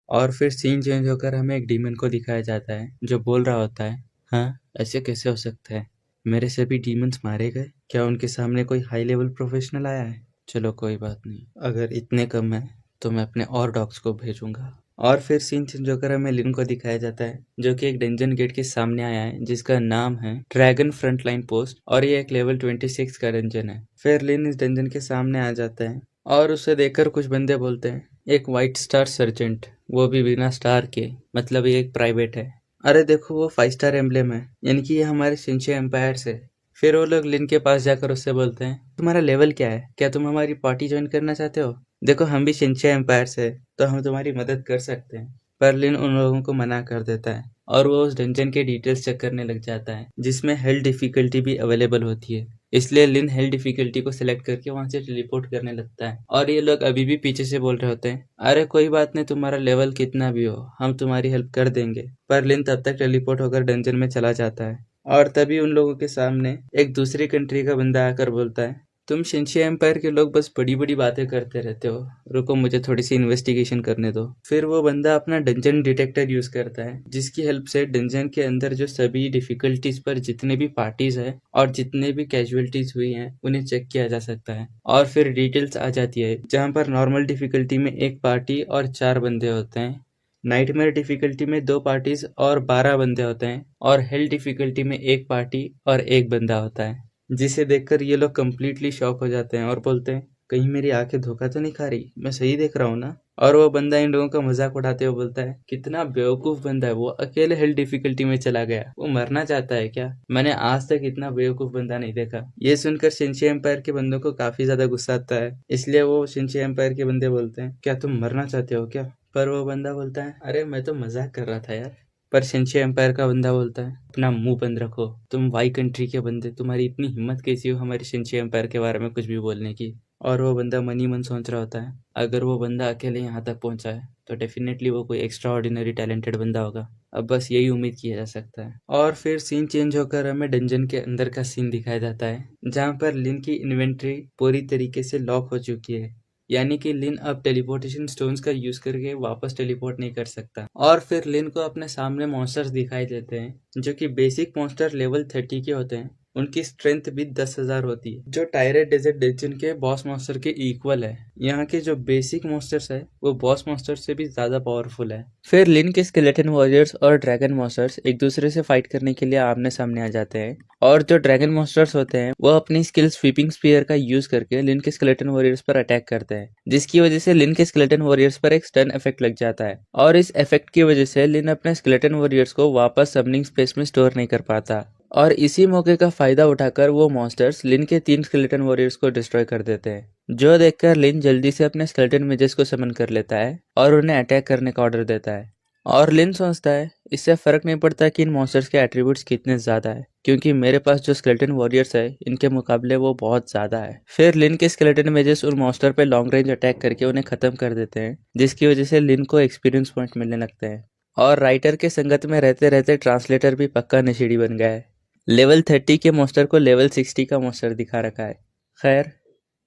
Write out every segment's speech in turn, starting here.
और फिर scene change होकर हमें एक डीमन को दिखाया जाता है जो बोल रहा होता है, हाँ ऐसे कैसे हो सकता है, मेरे सभी डीमंस मारे गए, क्या उनके सामने कोई हाई लेवल प्रोफेशनल आया है? चलो कोई बात नहीं, अगर इतने कम है तो मैं अपने और डॉग्स को भेजूंगा। और फिर सीन चेंज होकर हमें लिन को दिखाया जाता है जो कि एक डंजन गेट के सामने आया है जिसका नाम है ड्रैगन फ्रंटलाइन पोस्ट, और ये एक लेवल 26 का डंजन है। फिर लिन इस डंजन के सामने आ जाता है और उसे देखकर कुछ बंदे बोलते हैं, एक व्हाइट स्टार सर्जेंट, वो भी बिना स्टार के, मतलब ये एक प्राइवेट है। अरे देखो वो 5 स्टार एम्ब्लेम है, यानी कि ये हमारे शिनचे एम्पायर से। फिर वो लोग लिन के पास जाकर उससे बोलते हैं, तुम्हारा लेवल क्या है, क्या तुम हमारी पार्टी ज्वाइन करना चाहते हो? देखो हम भी शिनचे एम्पायर से, तो हम तुम्हारी मदद कर सकते हैं। पर लिन उन लोगों को मना कर देता है और वो उस डंजन के डिटेल्स चेक करने लग जाता है जिसमें हेल डिफिकल्टी भी अवेलेबल होती है। इसलिए लिन हेल डिफिकल्टी को सिलेक्ट करके वहां से टेलीपोर्ट करने लगता है और ये लोग अभी भी पीछे से बोल रहे होते हैं, अरे कोई बात नहीं, तुम्हारा लेवल कितना भी हो हम तुम्हारी हेल्प कर देंगे। पर लिन तब तक टेलीपोर्ट होकर डंजन में चला जाता है और तभी उन लोगों के सामने एक दूसरी कंट्री का बंदा आकर बोलता है, तुम शिनची एम्पायर के लोग बस बड़ी बड़ी बातें करते रहते हो, रुको मुझे थोड़ी सी इन्वेस्टिगेशन करने दो। फिर वो बंदा अपना डंजन डिटेक्टर यूज करता है जिसकी हेल्प से डंजन के अंदर जो सभी डिफिकल्टीज पर जितने भी पार्टीज है और जितने भी कैजुअलिटीज हुई हैं उन्हें चेक किया जा सकता है। और फिर डिटेल्स आ जाती है जहाँ पर नॉर्मल डिफिकल्टी में एक पार्टी और 4 बंदे होते हैं, नाइटमेयर डिफिकल्टी में 2 पार्टीज और 12 बंदे होते हैं, और हेल डिफिकल्टी में एक पार्टी और एक बंदा होता है। जिसे देखकर ये लोग कम्प्लीटली शॉक हो जाते हैं और बोलते हैं, कहीं मेरी आंखें धोखा तो नहीं खा रही, मैं सही देख रहा हूँ ना? और वो बंदा इन लोगों का मजाक उड़ाते हुए बोलता है, कितना बेवकूफ बंदा है, वो अकेले हेल डिफिकल्टी में चला गया, वो मरना चाहता है क्या? मैंने आज तक इतना बेवकूफ बंदा नहीं देखा। ये सुनकर शिनची एम्पायर के बंदों को काफी ज्यादा गुस्सा आता है, इसलिए वो शिनची एम्पायर के बंदे बोलते हैं, क्या तुम मरना चाहते हो क्या? पर वो बंदा बोलता है, अरे मैं तो मजाक कर रहा था यार। पर शिनची एम्पायर का बंदा बोलता है, अपना मुंह बंद रखो, तुम वाई कंट्री के बंदे, तुम्हारी इतनी हिम्मत कैसी हो हमारे शिनची एम्पायर के बारे में कुछ भी बोलने की? और वो बंदा मन ही मन सोच रहा होता है, अगर वो बंदा अकेले यहाँ तक पहुंचा है तो डेफिनेटली वो कोई एक्स्ट्रा ऑर्डिनरी टैलेंटेड बंदा होगा। अब बस यही उम्मीद किया जा सकता है। और फिर सीन चेंज होकर हमें डंजन के अंदर का सीन दिखाया जाता है जहाँ पर लिन की इन्वेंट्री पूरी तरीके से लॉक हो चुकी है, यानी कि लिन अब टेलीपोर्टेशन स्टोन्स का यूज करके वापस टेलीपोर्ट नहीं कर सकता। और फिर लिन को अपने सामने मॉन्स्टर्स दिखाई देते हैं जो कि बेसिक मॉन्स्टर लेवल 30 के होते हैं, उनकी स्ट्रेंथ भी 10,000 होती है जो टायरेट डेजर्ट डंजन के बॉस मॉन्स्टर के इक्वल है। यहाँ के जो बेसिक मॉन्स्टर्स है वो बॉस मॉन्स्टर से भी ज्यादा पावरफुल है। फिर लिन के स्केलेटन वॉरियर्स और ड्रैगन मॉन्स्टर्स एक दूसरे से फाइट करने के लिए आमने सामने आ जाते हैं, और जो ड्रैगन मॉन्स्टर्स होते हैं वो अपनी स्किल स्वीपिंग स्पीयर का यूज करके लिन के स्केलेटन वॉरियर्स पर अटैक करते हैं, जिसकी वजह से लिन के स्केलेटन वॉरियर्स पर एक स्टन इफेक्ट लग जाता है, और इस इफेक्ट की वजह से लिन अपने स्केलेटन वॉरियर्स को वापस सबनिंग स्पेस में स्टोर नहीं कर पाता। और इसी मौके का फायदा उठाकर वो मॉन्स्टर्स लिन के 3 स्केलेटन वॉरियर्स को डिस्ट्रॉय कर देते हैं, जो देखकर लिन जल्दी से अपने स्केलेटन मेजेस को समन कर लेता है और उन्हें अटैक करने का ऑर्डर देता है। और लिन सोचता है, इससे फर्क नहीं पड़ता कि इन मॉन्स्टर्स के एट्रीब्यूट्स कितने ज्यादा है, क्योंकि मेरे पास जो स्केलेटन वॉरियर्स है इनके मुकाबले वो बहुत ज्यादा है। फिर लिन के स्केलेटन मेजेस उन मॉन्स्टर पे लॉन्ग रेंज अटैक करके उन्हें खत्म कर देते हैं, जिसकी वजह से लिन को एक्सपीरियंस पॉइंट मिलने लगते हैं। और राइटर के संगत में रहते रहते ट्रांसलेटर भी पक्का नशेड़ी बन गया है। लेवल 30 के मॉन्स्टर को लेवल 60 का मॉन्स्टर दिखा रखा है। खैर,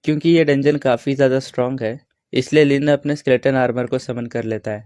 क्योंकि ये डंजन काफ़ी ज़्यादा स्ट्रांग है, इसलिए लिन अपने स्केलेटन आर्मर को समन कर लेता है।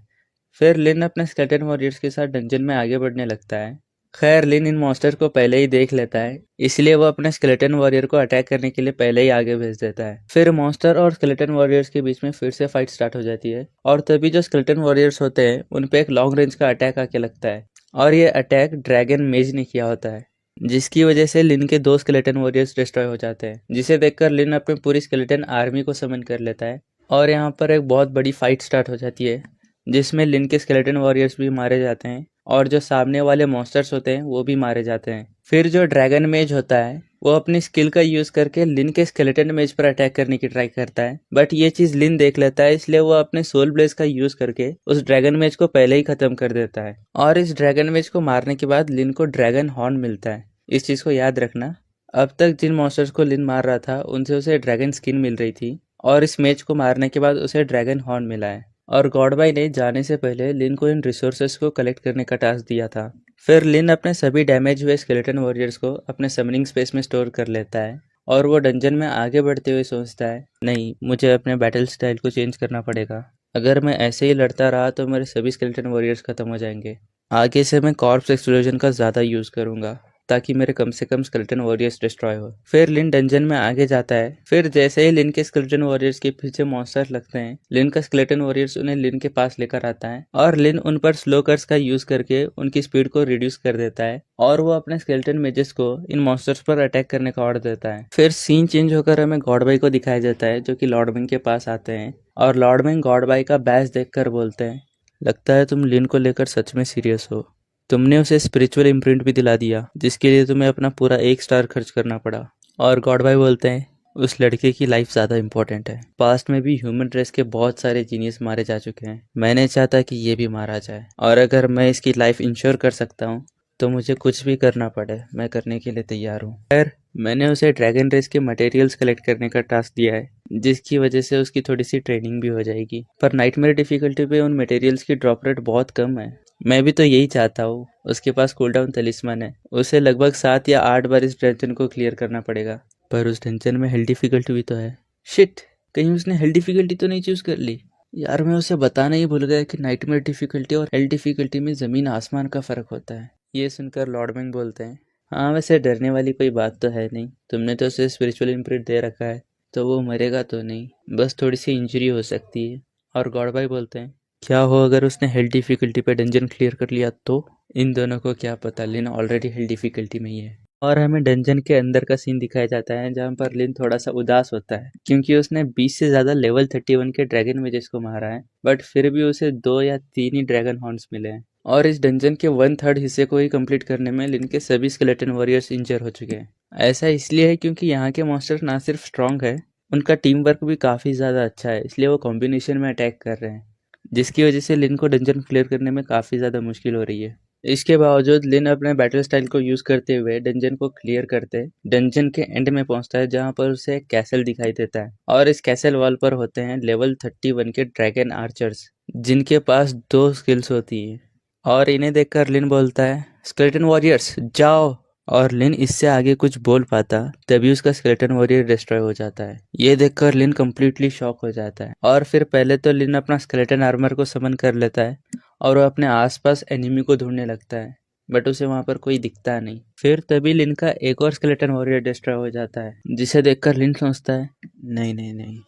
फिर लिन अपने स्केलेटन वॉरियर्स के साथ डंजन में आगे बढ़ने लगता है। खैर, लिन इन मॉन्स्टर को पहले ही देख लेता है, इसलिए वो अपने स्केलेटन वॉरियर को अटैक करने के लिए पहले ही आगे भेज देता है। फिर मॉन्स्टर और स्केलेटन वॉरियर्स के बीच में फिर से फाइट स्टार्ट हो जाती है, और तभी जो स्केलेटन वॉरियर्स होते हैं उन पे एक लॉन्ग रेंज का अटैक आके लगता है, और ये अटैक ड्रैगन मेज ने किया होता है, जिसकी वजह से लिन के 2 स्केलेटन वॉरियर्स डिस्ट्रॉय हो जाते हैं, जिसे देखकर लिन अपनी पूरी स्केलेटन आर्मी को समन कर लेता है। और यहाँ पर एक बहुत बड़ी फाइट स्टार्ट हो जाती है जिसमें लिन के स्केलेटन वॉरियर्स भी मारे जाते हैं और जो सामने वाले मॉन्स्टर्स होते हैं वो भी मारे जाते हैं। फिर जो ड्रैगन मेज होता है वो अपनी स्किल का यूज करके लिन के स्केलेटन मेज पर अटैक करने की ट्राई करता है, बट ये चीज लिन देख लेता है, इसलिए वो अपने सोल ब्लेज का यूज करके उस ड्रैगन मेज को पहले ही खत्म कर देता है। और इस ड्रैगन मेज को मारने के बाद लिन को ड्रैगन हॉर्न मिलता है। इस चीज को याद रखना, अब तक जिन मॉन्स्टर्स को लिन मार रहा था उनसे उसे ड्रैगन स्किन मिल रही थी, और इस मेज को मारने के बाद उसे ड्रैगन हॉर्न मिला है। और गॉडबाई ने जाने से पहले लिन को इन रिसोर्सेस को कलेक्ट करने का टास्क दिया था। फिर लिन अपने सभी डैमेज हुए स्केलेटन वॉरियर्स को अपने समनिंग स्पेस में स्टोर कर लेता है, और वो डंजन में आगे बढ़ते हुए सोचता है, नहीं, मुझे अपने बैटल स्टाइल को चेंज करना पड़ेगा। अगर मैं ऐसे ही लड़ता रहा तो मेरे सभी स्केलेटन वॉरियर्स खत्म हो जाएंगे। आगे से मैं कॉर्प्स एक्सप्लोजन का ज़्यादा यूज़ करूंगा ताकि मेरे कम से कम स्केलेटन वॉरियर्स डिस्ट्रॉय हो। फिर लिन डंजन में आगे जाता है। फिर जैसे ही लिन के स्केलेटन वॉरियर्स के पीछे मॉन्स्टर लगते हैं, लिन का स्केलेटन वॉरियर्स उन्हें लिन के पास लेकर आता है और लिन उन पर स्लो कर्स का यूज करके उनकी स्पीड को रिड्यूस कर देता है और वो अपने स्केलेटन मेजेस को इन मॉन्स्टर्स पर अटैक करने का ऑर्डर देता है। फिर सीन चेंज होकर हमें गॉड बाई को दिखाया जाता है जो कि लॉर्ड विंग के पास आते हैं और लॉर्ड विंग गॉड बाई का बैच देखकर बोलते हैं, लगता है तुम लिन को लेकर सच में सीरियस हो। तुमने उसे स्पिरिचुअल इम्प्रिंट भी दिला दिया जिसके लिए तुम्हें अपना पूरा 1 स्टार खर्च करना पड़ा। और गॉड भाई बोलते हैं, उस लड़के की लाइफ ज़्यादा इम्पोर्टेंट है। पास्ट में भी ह्यूमन रेस के बहुत सारे जीनियस मारे जा चुके हैं, मैंने चाहता कि ये भी मारा जाए और अगर मैं इसकी लाइफ इंश्योर कर सकता हूँ तो मुझे कुछ भी करना पड़े मैं करने के लिए तैयार हूँ। खैर मैंने उसे ड्रैगन रेस के मटेरियल्स कलेक्ट करने का टास्क दिया है जिसकी वजह से उसकी थोड़ी सी ट्रेनिंग भी हो जाएगी, पर नाइटमेयर डिफिकल्टी पे उन मटेरियल्स की ड्रॉप रेट बहुत कम है। मैं भी तो यही चाहता हूँ। उसके पास कूलडाउन तलिस्मन है, उसे लगभग 7 या 8 बार इस डंजन को क्लियर करना पड़ेगा, पर उस डंजन में हेल डिफिकल्टी भी तो है। शिट, कहीं उसने हेल डिफिकल्टी तो नहीं चूज कर ली। यार मैं उसे बताना ही भूल गया कि नाइटमेयर डिफिकल्टी और हेल डिफिकल्टी में ज़मीन आसमान का फ़र्क होता है। ये सुनकर लॉर्ड विंग बोलते हैं, हाँ वैसे डरने वाली कोई बात तो है नहीं, तुमने तो उसे स्पिरिचुअल इम्प्रिंट दे रखा है तो वो मरेगा तो नहीं, बस थोड़ी सी इंजरी हो सकती है। और गॉड भाई बोलते हैं, क्या हो अगर उसने हेल डिफिकल्टी पे डंजन क्लियर कर लिया तो? इन दोनों को क्या पता, लिन ऑलरेडी हेल डिफिकल्टी में ही है। और हमें डंजन के अंदर का सीन दिखाया जाता है जहाँ पर लिन थोड़ा सा उदास होता है क्योंकि उसने 20 से ज़्यादा लेवल 31 के ड्रैगन मेजेस को मारा है, बट फिर भी उसे 2 या 3 ही ड्रैगन हॉर्न्स मिले हैं और इस डंजन के 1/3 हिस्से को ही कंप्लीट करने में लिन के सभी स्केलेटन वॉरियर्स इंजर हो चुके हैं। ऐसा इसलिए है क्योंकि यहाँ के मॉन्स्टर ना सिर्फ स्ट्रॉन्ग है, उनका टीम वर्क भी काफ़ी ज़्यादा अच्छा है, इसलिए वो कॉम्बिनेशन में अटैक कर रहे हैं जिसकी वजह से लिन को डंजन क्लियर करने में काफ़ी ज़्यादा मुश्किल हो रही है। इसके बावजूद लिन अपने बैटल स्टाइल को यूज़ करते हुए डंजन को क्लियर करते डंजन के एंड में पहुंचता है जहां पर उसे एक कैसल दिखाई देता है और इस कैसल वॉल पर होते हैं लेवल 31 के ड्रैगन आर्चर्स जिनके पास 2 स्किल्स होती है और इन्हें देखकर लिन बोलता है, स्केलेटन वॉरियर्स जाओ। और लिन इससे आगे कुछ बोल पाता तभी उसका स्केलेटन वॉरियर डिस्ट्रॉय हो जाता है। ये देखकर लिन कम्प्लीटली शॉक हो जाता है और फिर पहले तो लिन अपना स्केलेटन आर्मर को समन कर लेता है और वो अपने आसपास एनिमी को ढूंढने लगता है, बट उसे वहां पर कोई दिखता नहीं। फिर तभी लिन का एक और स्केलेटन वॉरियर डिस्ट्रॉय हो जाता है जिसे देखकर लिन सोचता है, नहीं नहीं नहीं,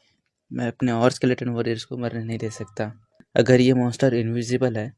मैं अपने और स्केलेटन वॉरियर्स को मरने नहीं दे सकता। अगर ये मॉन्स्टर इनविजिबल है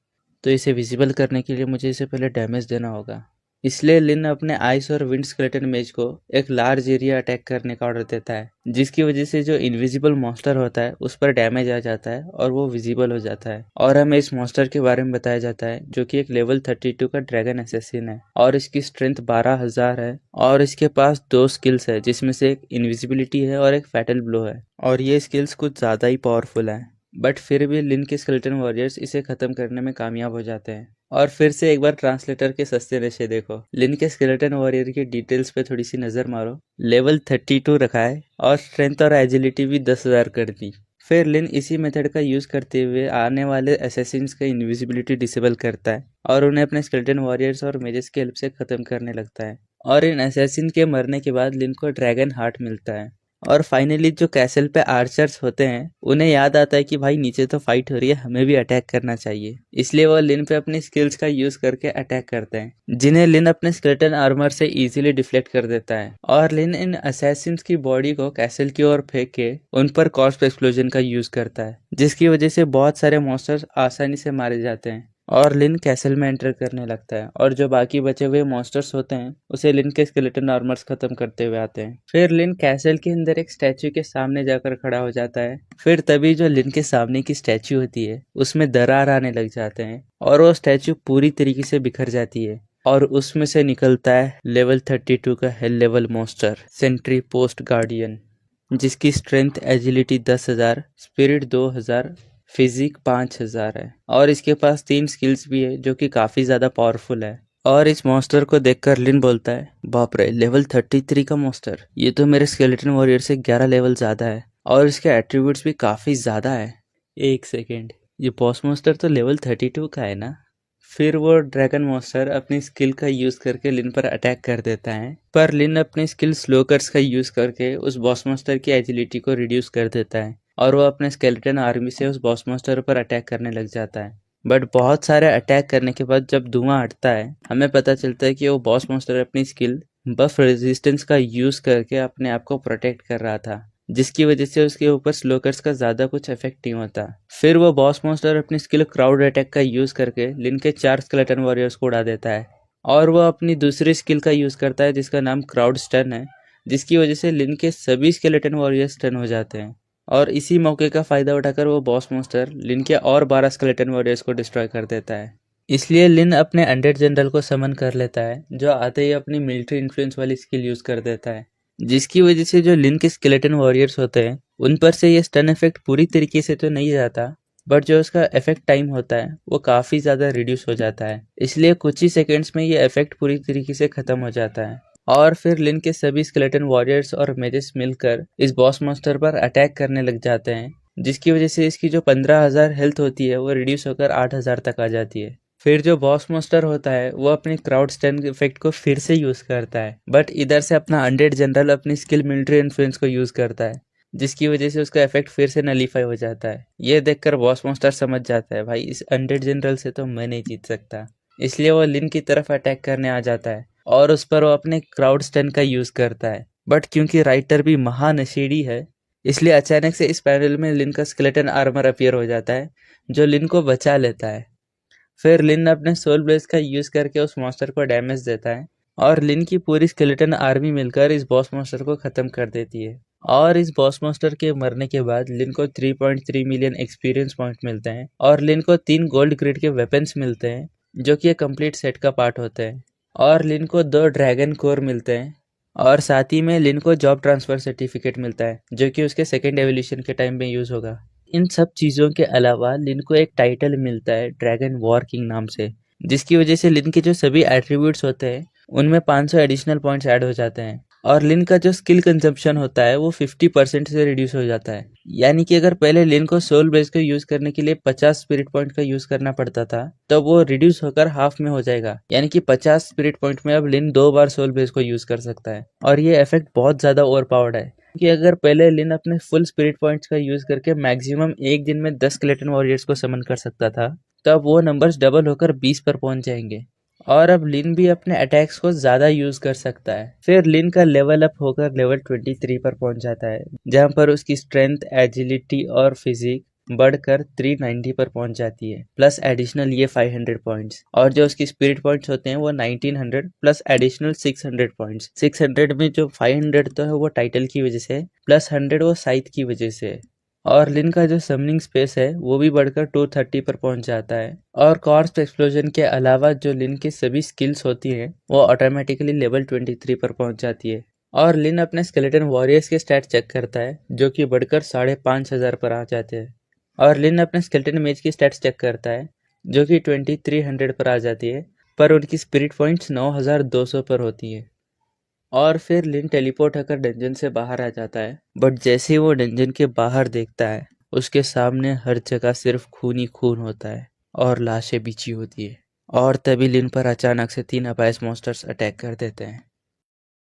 तो इसे विजिबल करने के लिए मुझे इसे पहले डैमेज देना होगा। इसलिए लिन अपने आइस और विंड स्केलेटन मेज को एक लार्ज एरिया अटैक करने का ऑर्डर देता है जिसकी वजह से जो इनविजिबल मॉन्स्टर होता है उस पर डैमेज आ जाता है और वो विजिबल हो जाता है। और हमें इस मॉन्स्टर के बारे में बताया जाता है जो कि एक लेवल 32 का ड्रैगन असैसिन है और इसकी स्ट्रेंथ 12,000 है और इसके पास 2 स्किल्स है जिसमें से एक इनविजिबिलिटी है और एक फैटल ब्लो है और ये स्किल्स कुछ ज़्यादा ही पावरफुल है, बट फिर भी लिन के स्केलेटन वॉरियर्स इसे खत्म करने में कामयाब हो जाते हैं। और फिर से एक बार ट्रांसलेटर के सस्ते नशे देखो, लिन के स्केलेटन वॉरियर की डिटेल्स पे थोड़ी सी नजर मारो, लेवल 32 रखा है और स्ट्रेंथ और एजिलिटी भी 10,000 कर दी। फिर लिन इसी मेथड का यूज करते हुए आने वाले असैसिन्स का इनविजिबिलिटी डिसेबल करता है और उन्हें अपने स्केलेटन वॉरियर्स और मेजेस की हेल्प से खत्म करने लगता है। और इन असैसिन के मरने के बाद लिन को ड्रैगन हार्ट मिलता है और फाइनली जो कैसल पे आर्चर्स होते हैं उन्हें याद आता है कि भाई नीचे तो फाइट हो रही है, हमें भी अटैक करना चाहिए, इसलिए वो लिन पे अपनी स्किल्स का यूज करके अटैक करते हैं जिन्हें लिन अपने स्केलेटन आर्मर से इजीली डिफ्लेक्ट कर देता है। और लिन इन असैसिन्स की बॉडी को कैसल की ओर फेंक के उन पर कॉर्प्स एक्सप्लोजन का यूज करता है जिसकी वजह से बहुत सारे मॉन्स्टर्स आसानी से मारे जाते हैं और लिन कैसल में एंटर करने लगता है और जो बाकी बचे हुए मॉन्स्टर्स होते हैं उसे लिन के स्केलेटन आर्मर्स खत्म करते हुए आते हैं। फिर लिन कैसल के अंदर एक स्टैचू के सामने जाकर खड़ा हो जाता है। फिर तभी जो लिन के सामने की स्टैचू होती है उसमें दरार आने लग जाते हैं और वो स्टैचू पूरी तरीके से बिखर जाती है और उसमें से निकलता है लेवल 32 का hell level monster sentry post guardian जिसकी स्ट्रेंथ एजिलिटी 10,000, स्पिरिट 2,000, फिजिक 5,000 है और इसके पास 3 स्किल्स भी है जो कि काफ़ी ज़्यादा पावरफुल है। और इस मॉन्स्टर को देखकर लिन बोलता है, बाप रे लेवल 33 का मॉन्स्टर, ये तो मेरे स्केलेटन वॉरियर से 11 लेवल ज़्यादा है और इसके एट्रीब्यूट्स भी काफ़ी ज़्यादा है। एक सेकेंड, ये बॉस मॉन्स्टर तो लेवल 32 का है ना? फिर वो ड्रैगन मॉन्स्टर अपनी स्किल का यूज करके लिन पर अटैक कर देता है, पर लिन अपनी स्किल स्लो कर्स का यूज करके उस बॉस मॉन्स्टर की एजिलिटी को रिड्यूस कर देता है और वो अपने स्केलेटन आर्मी से उस बॉस मॉन्स्टर पर अटैक करने लग जाता है। बट बहुत सारे अटैक करने के बाद जब धुआं हटता है, हमें पता चलता है कि वो बॉस मॉन्स्टर अपनी स्किल बफ रेजिस्टेंस का यूज करके अपने आप को प्रोटेक्ट कर रहा था, जिसकी वजह से उसके ऊपर स्लोकर्स का ज्यादा कुछ इफेक्ट नहीं होता। फिर वो बॉस मॉन्स्टर अपनी स्किल क्राउड अटैक का यूज करके लिन के 4 स्केलेटन वॉरियर्स को उड़ा देता है, और वो अपनी दूसरी स्किल का यूज करता है जिसका नाम क्राउड स्टन है, जिसकी वजह से लिन के सभी स्केलेटन वॉरियर्स स्टन हो जाते हैं। और इसी मौके का फायदा उठाकर वो बॉस मॉन्स्टर लिन के और 12 स्केलेटन वॉरियर्स को डिस्ट्रॉय कर देता है। इसलिए लिन अपने अनडेड जनरल को समन कर लेता है, जो आते ही अपनी मिलिट्री इन्फ्लुएंस वाली स्किल यूज कर देता है, जिसकी वजह से जो लिन के स्केलेटन वॉरियर्स होते हैं उन पर से ये स्टन इफेक्ट पूरी तरीके से तो नहीं जाता, बट जो उसका इफेक्ट टाइम होता है वो काफी ज्यादा रिड्यूस हो जाता है। इसलिए कुछ ही सेकेंड्स में ये इफेक्ट पूरी तरीके से खत्म हो जाता है। और फिर लिन के सभी स्केलेटन वॉरियर्स और मेजेस मिलकर इस बॉस मॉन्स्टर पर अटैक करने लग जाते हैं, जिसकी वजह से इसकी जो 15,000 हेल्थ होती है वो रिड्यूस होकर 8,000 तक आ जाती है। फिर जो बॉस मॉन्स्टर होता है वो अपने क्राउड स्टन इफेक्ट को फिर से यूज करता है, बट इधर से अपना अनडेड जनरल अपनी स्किल मिलिट्री इन्फ्लुएंस को यूज करता है, जिसकी वजह से उसका इफेक्ट फिर से नलीफाई हो जाता है। ये देखकर बॉस मॉन्स्टर समझ जाता है भाई इस अनडेड जनरल से तो मैं नहीं जीत सकता, इसलिए वो लिन की तरफ अटैक करने आ जाता है और उस पर वो अपने क्राउड स्टन का यूज करता है। बट क्योंकि राइटर भी महानशेड़ी है, इसलिए अचानक से इस पैनल में लिन का स्केलेटन आर्मर अपीयर हो जाता है, जो लिन को बचा लेता है। फिर लिन अपने सोल ब्लेज का यूज करके उस मॉन्स्टर को डैमेज देता है, और लिन की पूरी स्केलेटन आर्मी मिलकर इस बॉस मॉन्स्टर को खत्म कर देती है। और इस बॉस मॉन्स्टर के मरने के बाद लिन को 3.3 मिलियन एक्सपीरियंस पॉइंट मिलते हैं, और लिन को 3 गोल्ड ग्रेड के वेपन्स मिलते हैं, जो कि एक कंप्लीट सेट का पार्ट होते हैं। और लिन को 2 ड्रैगन कोर मिलते हैं, और साथ ही में लिन को जॉब ट्रांसफर सर्टिफिकेट मिलता है, जो कि उसके सेकेंड एवोल्यूशन के टाइम में यूज होगा। इन सब चीज़ों के अलावा लिन को एक टाइटल मिलता है ड्रैगन वॉर किंग नाम से, जिसकी वजह से लिन के जो सभी एट्रीब्यूट्स होते हैं उनमें 500 एडिशनल पॉइंट्स ऐड हो जाते हैं, और लिन का जो स्किल कंजम्पशन होता है वो 50% से रिड्यूस हो जाता है। यानी कि अगर पहले लिन को सोल ब्लेज को यूज करने के लिए 50 स्पिरिट पॉइंट का यूज करना पड़ता था, तो वो रिड्यूस होकर हाफ में हो जाएगा, यानी कि 50 स्पिरिट पॉइंट में अब लिन 2 बार सोल ब्लेज को यूज कर सकता है। और ये इफेक्ट बहुत ज्यादा ओवर पावर्ड है, कि अगर पहले लिन अपने फुल स्पिरिट पॉइंट्स का यूज करके मैक्सिमम एक दिन में 10 स्केलेटन वॉरियर्स को समन कर सकता था, तो अब वो नंबर्स डबल होकर 20 पर पहुंच जाएंगे। और अब लिन भी अपने अटैक्स को ज्यादा यूज कर सकता है। फिर लिन का लेवल अप होकर लेवल 23 पर पहुंच जाता है, जहां पर उसकी स्ट्रेंथ, एजिलिटी और फिजिक बढ़कर 390 पर पहुंच जाती है, प्लस एडिशनल ये 500 पॉइंट्स। और जो उसकी स्पिरिट पॉइंट्स होते हैं वो 1900 प्लस एडिशनल 600 पॉइंट्स। 600 में जो 500 तो है वो टाइटल की वजह से, प्लस 100 वो साइथ की वजह से। और लिन का जो समनिंग स्पेस है वो भी बढ़कर 230 पर पहुंच जाता है। और कॉर्प्स एक्सप्लोजन के अलावा जो लिन की सभी स्किल्स होती हैं वो ऑटोमेटिकली लेवल 23 पर पहुंच जाती है। और लिन अपने स्केलेटन वॉरियर्स के स्टैट चेक करता है, जो कि बढ़कर 5,500 पर आ जाते हैं। और लिन अपने स्केलेटन मेज की स्टैट्स चेक करता है, जो कि 2300 पर आ जाती है, पर उनकी स्पिरिट पॉइंट्स 9,200 पर होती है। और फिर लिन टेलीपोर्ट होकर डंजन से बाहर आ जाता है, बट जैसे ही वो डंजन के बाहर देखता है उसके सामने हर जगह सिर्फ खून ही खून होता है और लाशें बिछी होती है। और तभी लिन पर अचानक से 3 अपाइस मॉन्स्टर्स अटैक कर देते हैं।